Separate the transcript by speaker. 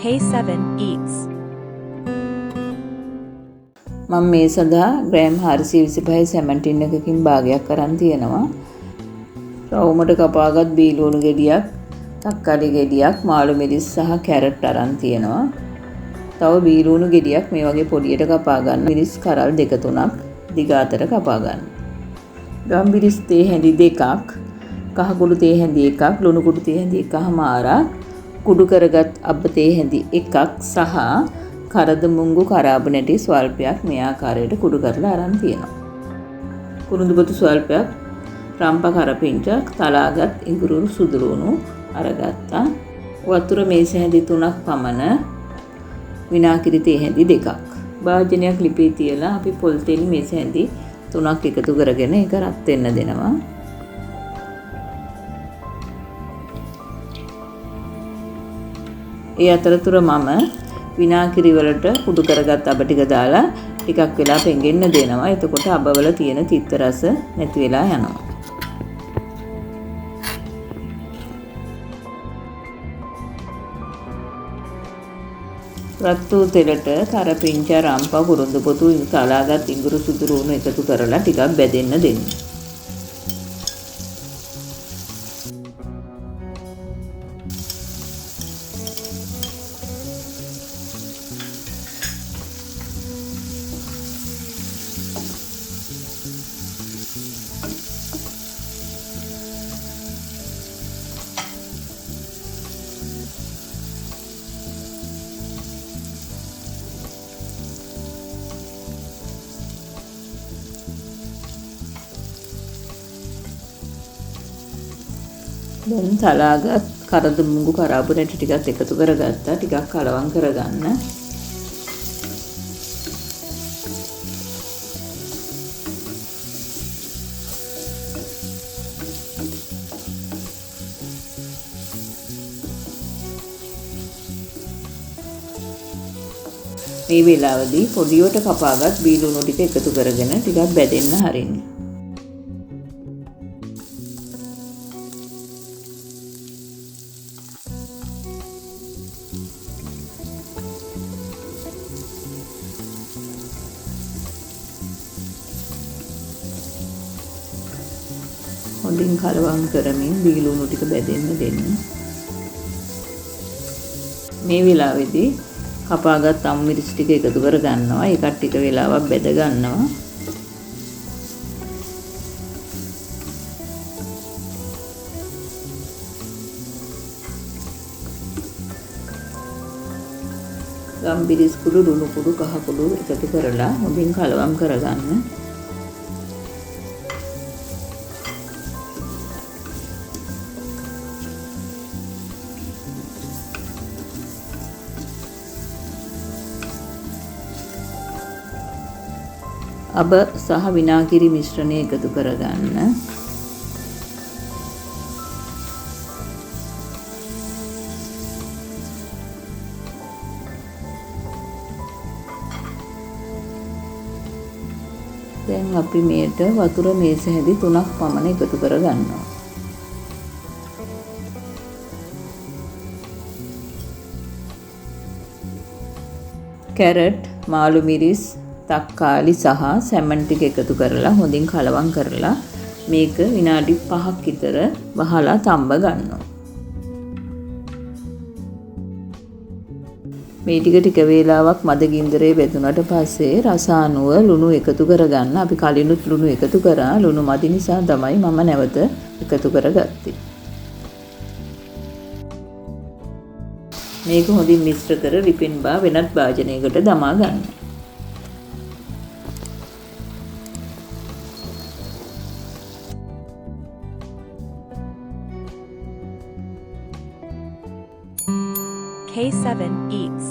Speaker 1: K7 eats.
Speaker 2: මම මේ සඳහා ග්‍රෑම් 425 සැමන් ටින් එකකින් භාගයක් අරන් තියෙනවා. රවුමට කපාගත් බීලුණු ගෙඩියක්, තක්කාලි ගෙඩියක්, මාළු මිරිස් සහ කැරට් අරන් තියෙනවා. තව බීලුණු ගෙඩියක් මේ වගේ පොඩියට කපා ගන්න. මිරිස් කරල් 2-3ක් දිග අතර කපා ගන්න. ගම්බිරිස් තේ හැඳි 2ක්, කහ කුඩු තේ හැඳි 1ක්, ලුණු කුඩු තේ හැඳි 1/4ක්, කුඩු කරගත් අබ්බ තේ හැඳි 1ක් සහ කරද මුංගු කරාබු නැටි ස්වල්පයක් මේ ආකාරයට කුඩු කරලා අරන් තියෙනවා. කුරුඳුපොතු ස්වල්පයක්, රම්පා කරපිංචක්, තලාගත් ඉඟුරු සුදුරුණු අරගත්තා. වතුර මේස හැඳි 3ක් පමණ, විනාගිරි තේ හැඳි 2ක්. භාජනයක් ලිපේ තියලා අපි පොල් තෙල් මේස හැඳි 3ක් එකතු කරගෙන ඒක රත් වෙන්න දෙනවා. ඒ අතරතුර මම විනාගිරි වලට කුඩු කරගත් අබ ටික දාලා ටිකක් වෙලා පෙඟෙන්න දෙනවා. එතකොට අබවල තියෙන තිත්ත රස නැති වෙලා යනවා. රත් වූ තෙලට කරපිංච, රම්පා, කුරුඳුපොතු, තලාගත් ඉඟුරු සුදුරුණු එකතු කරලා ටිකක් බැදෙන්න දෙන්න. දැන් තලාගත් කරද මුංගු කරාබු නැටි ටිකත් එකතු කරගත්තා. ටිකක් කලවම් කරගන්න. මේ වෙලාවේදී පොඩියට කපාගත් බීලුණු ටික එකතු කරගෙන ටිකක් බැදෙන්න හරින්න. හොඳින් කලවම් කරමින් බීලුණු ටික බැදෙන්න දෙන්න. මේ වෙලාවේදී කපාගත් අමු මිරිස් ටික එකතු කර ගන්නවා. ඒකට ටික වෙලාවක් බැද ගන්නවා. ගම්බිරිස් කුඩු, ලුණු කුඩු, කහ කුඩු එකතු කරලා හොඳින් කලවම් කරගන්න. අබ සහ විනාගිරි මිශ්‍රණය එකතු කරගන්න. දැන් අපි මේට වතුර මේස හැඳි 3ක් පමණ එකතු කරගන්නවා. කැරට්, මාළු මිරිස්, තක්කාලි සහ සැමන් ටික එකතු කරලා හොඳින් කලවම් කරලා මේක විනාඩි 5ක් විතර වහලා තම්බ ගන්නවා. මේ ටික වේලාවක් මද ගින්දරේ වැදුනට පස්සේ රස අනුව ලුණු එකතු කරගන්න. අපි කලිනුත් ලුණු එකතු කරා. ලුණු මදි නිසා තමයි මම නැවත එකතු කරගත්තේ. මේක හොඳින් මිශ්‍ර කර රිපෙන් බා වෙනත් භාජනයකට දමා ගන්න.
Speaker 1: K7 eats.